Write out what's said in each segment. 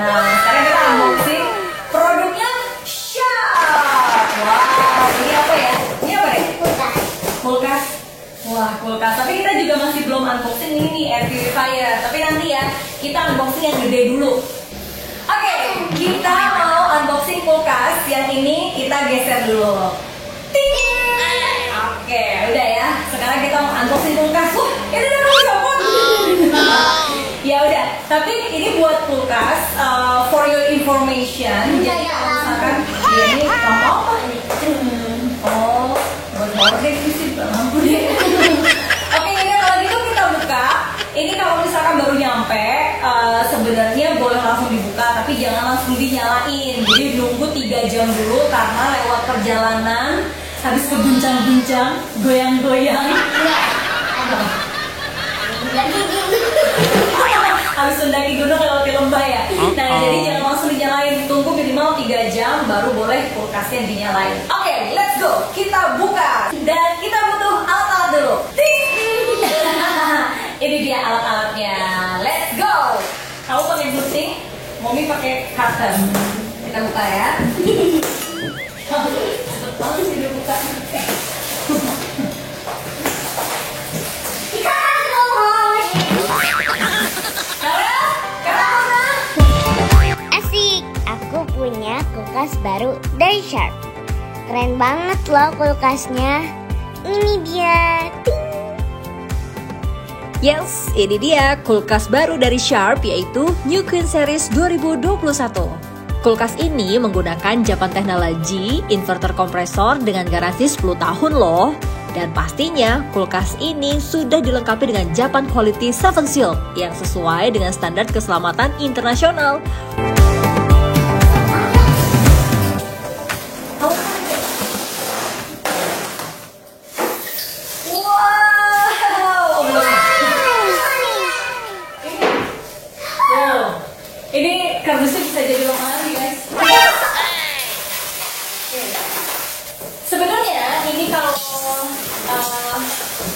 Nah, sekarang kita unboxing produknya Sharp. Wow, ini apa ya? Ini apa ya? Kulkas. Kulkas. Wah, kulkas. Tapi kita juga masih belum unboxing ini nih air purifier. Tapi nanti ya, kita unboxing yang gede dulu. Oke, kita mau unboxing kulkas. Yang ini kita geser dulu. Ting. Oke, udah ya. Sekarang kita mau unboxing kulkas. Ini udah copot. Ya udah. Tapi ini buat kulkas. For your information. Jadi kalau misalkan dia ini apa-apa. Oh, buat deh sih lampu deh. Oke, ini kalau gitu kita buka. Ini kalau misalkan baru nyampe, sebenarnya boleh langsung dibuka, tapi jangan langsung dinyalain. Jadi nunggu 3 jam dulu karena lewat perjalanan habis keguncang-guncang, goyang-goyang. Habis mendaki gunung lewat lembah ya. Nah, jadi jangan langsung dinyalain, tunggu minimal 3 jam baru boleh kulkasnya dinyalain. Oke, let's go. Kita buka dan kita butuh alat-alat dulu. Ini dia alat-alatnya. Let's go. Kamu pakai gunting, Mommy pakai cutter. Kita buka ya. Cepet sih dibuka. Asik, aku punya kulkas baru dari Sharp. Keren banget loh kulkasnya. Ini dia. Ting. Yes, ini dia kulkas baru dari Sharp yaitu New Queen Series 2021. Kulkas ini menggunakan Japan Technology, inverter kompresor dengan garansi 10 tahun loh. Dan pastinya kulkas ini sudah dilengkapi dengan Japan Quality 7 Seal yang sesuai dengan standar keselamatan internasional. Ini kardusnya bisa jadi lokangan nih guys. Sebenarnya ini kalau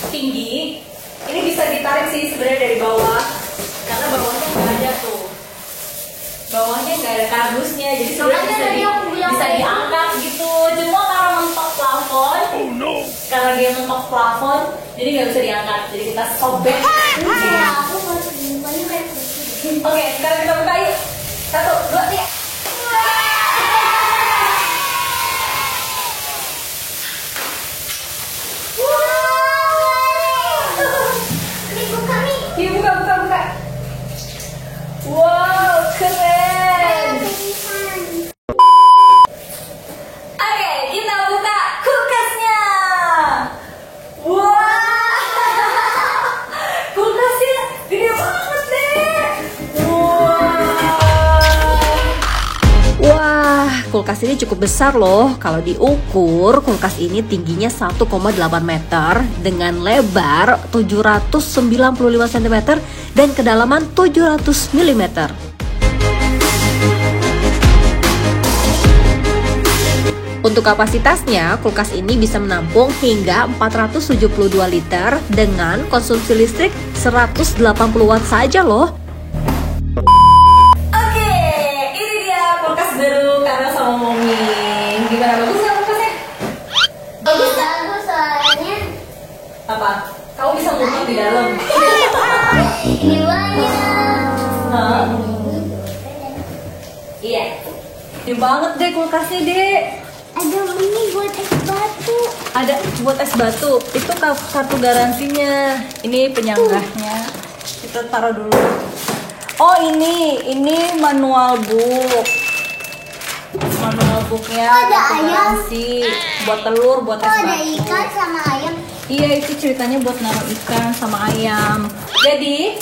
tinggi, ini bisa ditarik sih sebenarnya dari bawah, karena bawahnya nggak ada tuh. Bawahnya nggak ada kardusnya, jadi sebenarnya bisa diangkat gitu. Cuma karena mentok plafon, karena dia mentok plafon, jadi nggak bisa diangkat. Jadi kita sobek. Oke, sekarang kita buka yuk. 1, 2, 3. Ini buka nih. Yuk buka. Wow, keren. Oke, kita buka kulkasnya. Wow, kulkasnya gede banget deh. Wah, kulkas ini cukup besar loh. Kalau diukur, kulkas ini tingginya 1,8 meter dengan lebar 795 cm dan kedalaman 700 mm. Untuk kapasitasnya, kulkas ini bisa menampung hingga 472 liter dengan konsumsi listrik 180 watt saja loh. Oke, ini dia kulkas baru karena sama Mommy. Gimana, bagus nggak kulkasnya? Bagus soalnya. Apa? Kamu bisa muter di dalam? Ini banyak. Hah? Iya. Gede banget deh kulkasnya deh. Ada ini buat es batu. Ada buat es batu. Itu kartu garansinya. Ini penyanggahnya. Kita taruh dulu. Oh ini manual book. Manual booknya. Oh, ada kartu ayam. garansi. Buat telur, buat es Oh, batu. ada ikan sama ayam. Iya, itu ceritanya buat naruh ikan sama ayam. Jadi,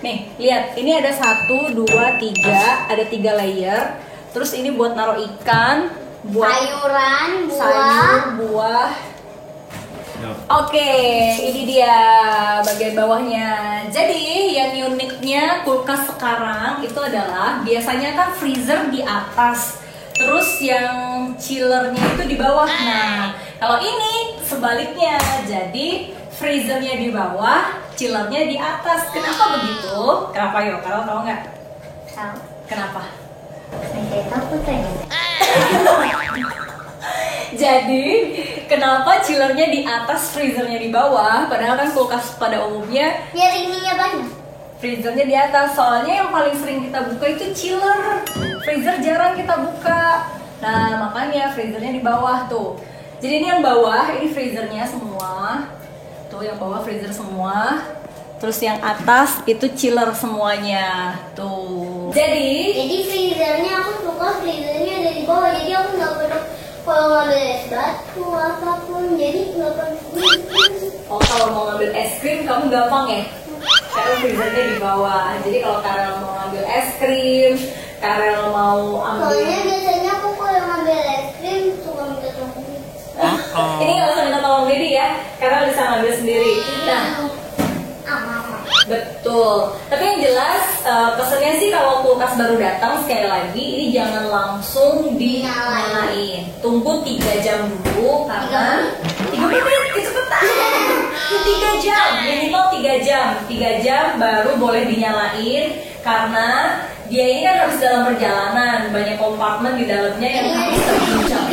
nih, lihat. Ini ada 1, 2, 3. Ada 3 layer. Terus ini buat naruh ikan, buat Sayuran, buah. sayur, buah. Oke, ini dia bagian bawahnya. Jadi, yang uniknya kulkas sekarang itu adalah biasanya kan freezer di atas. Terus yang chillernya itu di bawah. Nah, kalau ini sebaliknya. Jadi freezernya di bawah, chillernya di atas. Kenapa begitu? Kenapa yo? Kalau tahu nggak? Tahu. Kenapa? Saya takut aja. Jadi, kenapa chillernya di atas, freezernya di bawah? Padahal kan kulkas pada umumnya Biar ininya banyak. freezernya di atas. Soalnya yang paling sering kita buka itu chiller. Freezer jarang kita buka. Nah, makanya freezernya di bawah tuh. Jadi ini yang bawah, ini freezernya semua. Tuh yang bawah freezer semua. Terus yang atas itu chiller semuanya. Tuh. Jadi freezernya aku suka freezernya dari bawah. Jadi aku nggak perlu kalau ngambil es batu apapun. Jadi nggak perlu. oh, kalau mau ngambil es krim kamu gampang ya? Karena freezernya di bawah. Jadi kalau Karel mau ngambil es krim, Karel mau ambil. Soalnya biasanya aku kalau ngambil es krim suka minta tolong. Ini nggak usah minta tolong Didi ya, Karel bisa ngambil sendiri. Nah, betul. Tapi yang jelas pesannya sih kalau kulkas baru datang sekali lagi ini jangan langsung dinyalain. Tunggu 3 jam dulu karena 3 menit kecepatan. 3 jam, minimal 3 jam. 3 jam baru boleh dinyalain karena dia ini kan harus dalam perjalanan, banyak kompartemen di dalamnya yang harus terguncang.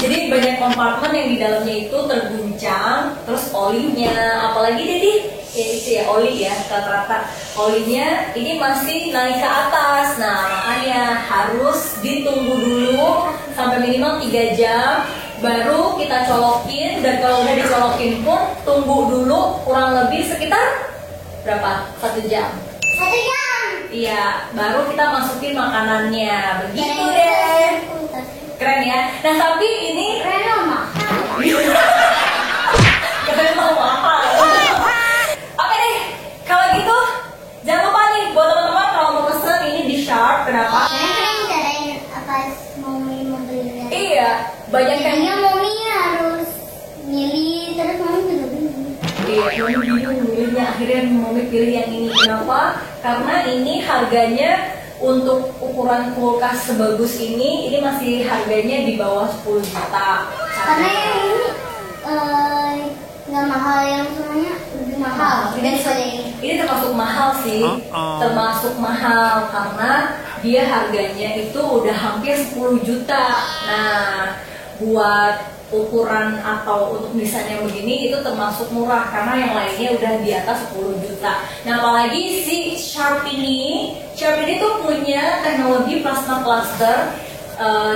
Jadi banyak kompartemen yang di dalamnya itu terguncang, terus olinya, apalagi Dedi, ya itu ya oli ya, rata-rata olinya ini masih naik ke atas. Nah makanya harus ditunggu dulu sampai minimal 3 jam, baru kita colokin. Dan kalau udah dicolokin pun tunggu dulu kurang lebih sekitar berapa? 1 jam. 1 jam. Iya, baru kita masukin makanannya. Begitu deh. Keren ya. Nah tapi ini Keren mahal. keren mau mahal. Oke deh, kalau gitu jangan lupa nih buat teman-teman kalau mau pesen ini di Sharp. Kenapa? Karena keren carain apa mau membelinya. Iya, banyak yang Kayaknya Mami harus milih terus Mami juga bingung. Iya, Mami bingung milihnya. Akhirnya Mami pilih yang ini. Kenapa? Karena ini harganya untuk ukuran kulkas sebagus ini masih harganya di bawah 10 juta. Karena yang ini nggak mahal, yang semuanya lebih mahal daripada ini. Ini termasuk mahal sih, termasuk mahal karena dia harganya itu udah hampir 10 juta. Nah, buat ukuran atau untuk desainnya begini itu termasuk murah karena yang lainnya udah di atas 10 juta. Nah, apalagi si Sharp ini tuh punya teknologi plasma cluster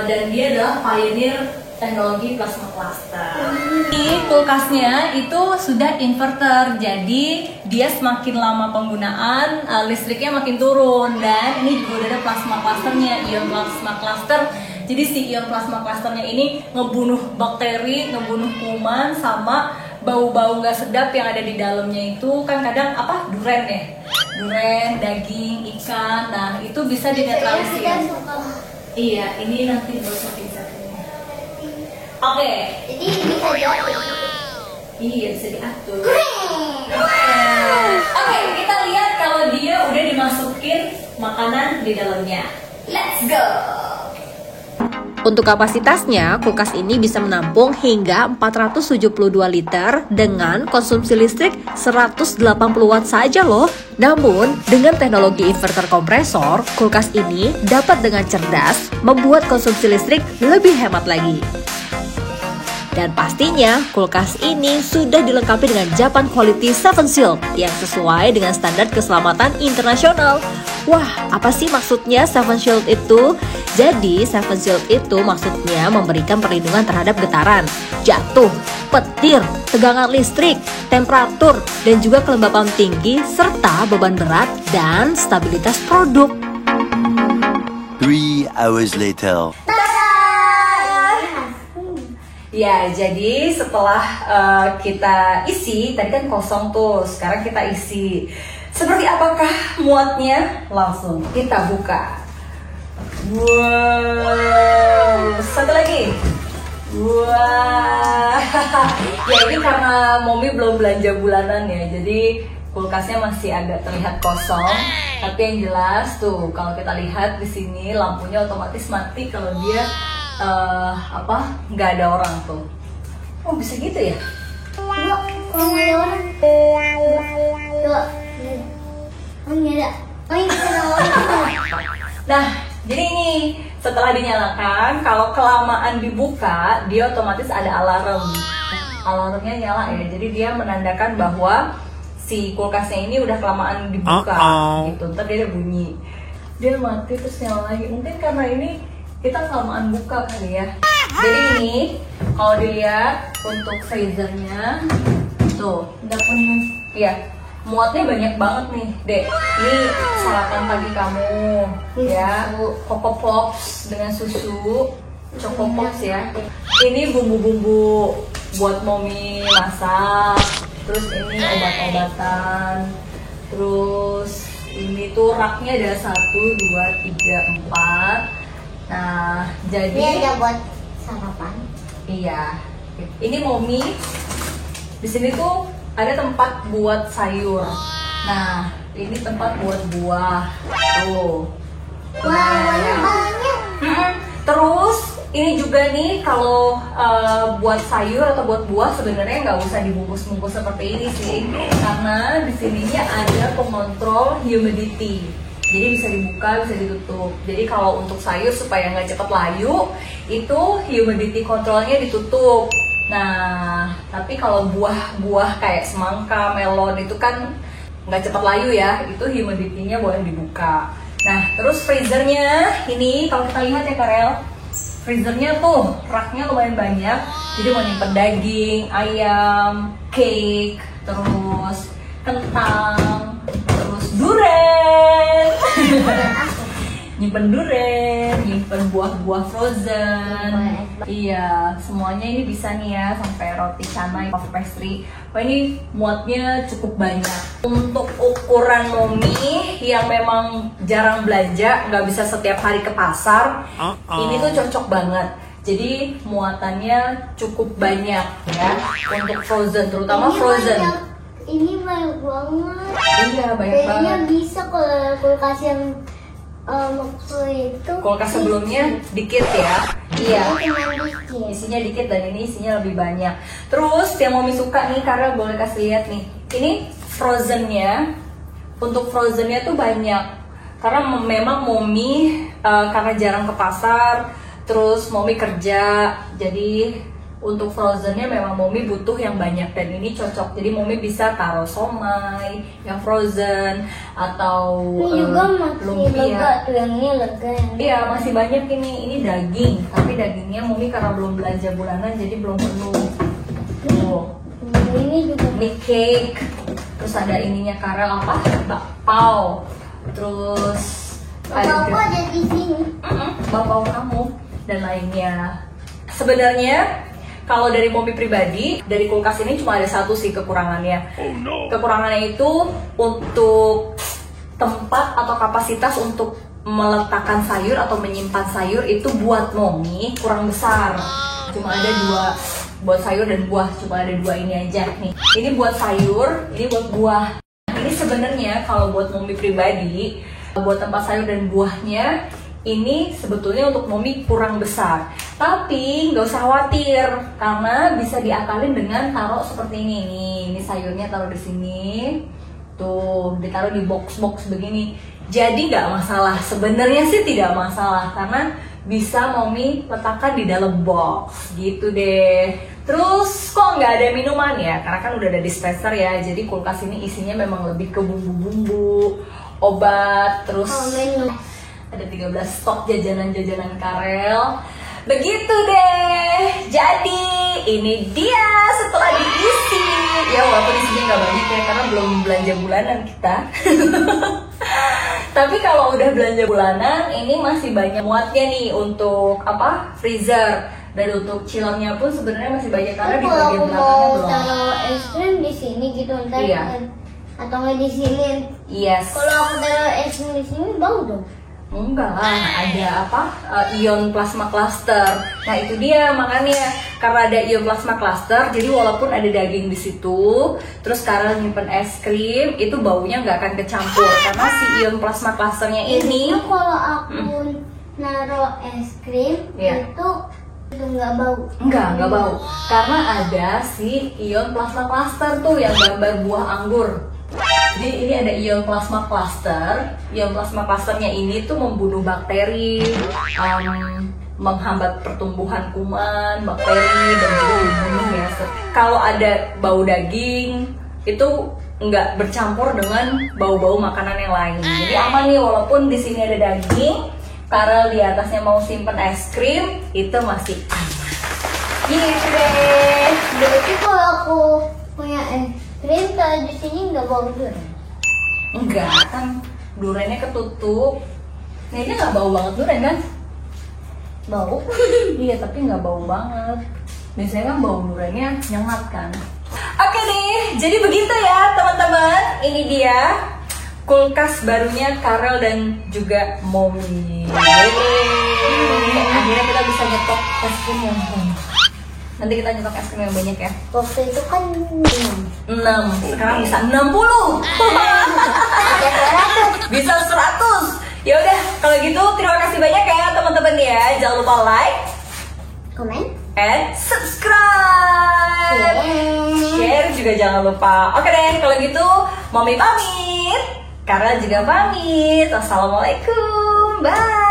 dan dia adalah pioneer teknologi plasma cluster. Ini kulkasnya itu sudah inverter, jadi dia semakin lama penggunaan listriknya makin turun. Dan ini juga udah ada plasma clusternya, ion plasma cluster. Jadi si ion plasma clusternya ini ngebunuh bakteri, ngebunuh kuman, sama bau-bau nggak sedap yang ada di dalamnya itu kan kadang apa duren ya, duren, daging, ikan. Nah itu bisa dinetralisir. Iya, ini nanti buat setting-settingnya. Oke. Jadi bisa diatur. Iya, bisa diatur. Oke, kita lihat kalau dia udah dimasukin makanan di dalamnya. Let's go. Untuk kapasitasnya, kulkas ini bisa menampung hingga 472 liter dengan konsumsi listrik 180 watt saja loh. Namun, dengan teknologi inverter kompresor, kulkas ini dapat dengan cerdas membuat konsumsi listrik lebih hemat lagi. Dan pastinya, kulkas ini sudah dilengkapi dengan Japan Quality 7 Shield yang sesuai dengan standar keselamatan internasional. Wah, apa sih maksudnya 7 Shield itu? Jadi, 7 Shield itu maksudnya memberikan perlindungan terhadap getaran, jatuh, petir, tegangan listrik, temperatur, dan juga kelembapan tinggi, serta beban berat dan stabilitas produk. 3 hours later. Ya, jadi setelah kita isi, tadi kan kosong tuh, sekarang kita isi. Seperti apakah muatnya? Langsung kita buka. Wow, satu lagi. Wah, ya ini karena Momi belum belanja bulanan ya, jadi kulkasnya masih agak terlihat kosong. Tapi yang jelas tuh, kalau kita lihat di sini lampunya otomatis mati kalau dia nggak ada orang tuh. Oh bisa gitu ya? Coba kalau nggak ada orang. Coba. Oh nggak ada. Oh ini Nah, jadi ini setelah dinyalakan, kalau kelamaan dibuka, dia otomatis ada alarm. Alarmnya nyala ya, jadi dia menandakan bahwa si kulkasnya ini udah kelamaan dibuka gitu. Ntar dia bunyi, dia mati terus nyala lagi. Mungkin karena ini kita kelamaan buka kali ya. Jadi ini kalau dilihat untuk freezernya tuh udah penuh. Iya, muatnya banyak banget nih, Dek. Ini sarapan pagi kamu, ya. Coco Pops dengan susu, Choco Pops ya. Ini bumbu-bumbu buat mommy masak. Terus ini obat-obatan. Terus ini tuh raknya ada 1, 2, 3, 4. Nah, jadi ini ada buat sarapan. Iya. Ini mommy. Di sini tuh ada tempat buat sayur. Nah, ini tempat buat buah. Tuh. Banyak. Terus ini juga nih kalau buat sayur atau buat buah sebenarnya nggak usah dibungkus-bungkus seperti ini sih, karena di sininya ada pengontrol humidity. Jadi bisa dibuka, bisa ditutup. Jadi kalau untuk sayur supaya nggak cepet layu, itu humidity kontrolnya ditutup. Nah, tapi kalau buah-buah kayak semangka, melon itu kan nggak cepat layu ya, itu humidity-nya boleh dibuka. Nah, terus freezernya ini kalau kita lihat ya Karel, freezernya tuh raknya lumayan banyak. Jadi mau nyimpen daging, ayam, cake, terus kentang, terus durian. Nyimpen durian, nyimpen buah-buah frozen. Iya, semuanya ini bisa nih ya, sampai roti canai, puff pastry. Wah, ini muatnya cukup banyak. Untuk ukuran mommy yang memang jarang belanja, nggak bisa setiap hari ke pasar, ini tuh cocok banget. Jadi muatannya cukup banyak ya untuk frozen, terutama Ini frozen. Ini banyak banget. Iya, banyak Kayaknya banget. bisa kalau kulkas yang waktu itu. Kulkas sebelumnya dikit ya. Iya. Cuma dikit. Isinya dikit dan ini isinya lebih banyak. Terus yang mommy suka nih, karena boleh kasih lihat nih. Ini frozennya. Untuk frozennya tuh banyak. Karena memang mommy karena jarang ke pasar, terus mommy kerja, jadi untuk frozennya memang mommy butuh yang banyak dan ini cocok. Jadi mommy bisa taruh somai yang frozen atau Ini juga masih lumpia. lega tuh, yang ini lega. Iya, masih banyak ini daging, tapi dagingnya mommy karena belum belanja bulanan jadi belum penuh. Tuh. Ini juga. Ini cake, terus ada ininya Karel apa? Bakpao. Terus Apa ada di sini? bakpao kamu dan lainnya. Sebenarnya kalau dari mommy pribadi, dari kulkas ini cuma ada satu sih kekurangannya. Kekurangannya itu untuk tempat atau kapasitas untuk meletakkan sayur atau menyimpan sayur itu buat mommy kurang besar. Cuma ada 2 buat sayur dan buah, cuma ada 2 ini aja nih. Ini buat sayur, ini buat buah. Ini sebenarnya kalau buat mommy pribadi, buat tempat sayur dan buahnya ini sebetulnya untuk mommy kurang besar. Tapi nggak usah khawatir karena bisa diakalin dengan taruh seperti ini nih. Ini sayurnya taruh di sini, tuh ditaruh di box-box begini. Jadi nggak masalah. Sebenarnya sih tidak masalah karena bisa mommy letakkan di dalam box gitu deh. Terus kok nggak ada minuman ya? Karena kan udah ada dispenser ya. Jadi kulkas ini isinya memang lebih ke bumbu-bumbu, obat, terus ada 13 stok jajanan-jajanan Karel. Begitu deh. Jadi ini dia setelah diisi. Ya walaupun isinya nggak banyak ya karena belum belanja bulanan kita. Tapi kalau udah belanja bulanan ini masih banyak muatnya nih untuk apa? Freezer. Dan untuk chillnya pun sebenarnya masih banyak karena di bagian belakangnya mau belum. taruh es krim di sini gitu ntar. Iya. Atau nggak di sini. Yes. Kalau aku taruh es krim di sini bau dong. Enggak lah, ada apa? Ion plasma cluster. Nah itu dia makanya karena ada ion plasma cluster, jadi walaupun ada daging di situ, terus Karel nyimpen es krim, itu baunya nggak akan kecampur karena si ion plasma clusternya ini. Itu kalau aku naruh es krim Iya. itu nggak bau. Enggak bau. Karena ada si ion plasma cluster tuh yang gambar buah anggur. Jadi ini ada ion plasma cluster. Ion plasma clusternya ini tuh membunuh bakteri, menghambat pertumbuhan kuman, bakteri, dan juga membunuh ya. Kalau ada bau daging itu nggak bercampur dengan bau-bau makanan yang lain. Jadi aman nih, walaupun di sini ada daging, Karel di atasnya mau simpen es krim, itu masih aman. Gitu deh. Berarti kalau aku punya es krim, kalau di sini nggak bau durian? Enggak, kan duriannya ketutup. Nah, ini nggak bau banget durian kan? Bau? Iya, tapi nggak bau banget. Biasanya kan bau duriannya nyengat kan. Oke deh, jadi begitu ya teman-teman. Ini dia kulkas barunya Karel dan juga Mommy. Akhirnya kita bisa nyetok es krim yang banyak. Nanti kita nyetok es krim yang banyak ya. Waktu itu kan 6, sekarang bisa 60. Bisa 100. Ya udah, kalau gitu terima kasih banyak ya teman-teman ya. Jangan lupa like, komen, and subscribe. Share juga jangan lupa. Oke deh, kalau gitu Mommy pamit, Karel juga pamit. Wassalamualaikum. Bye.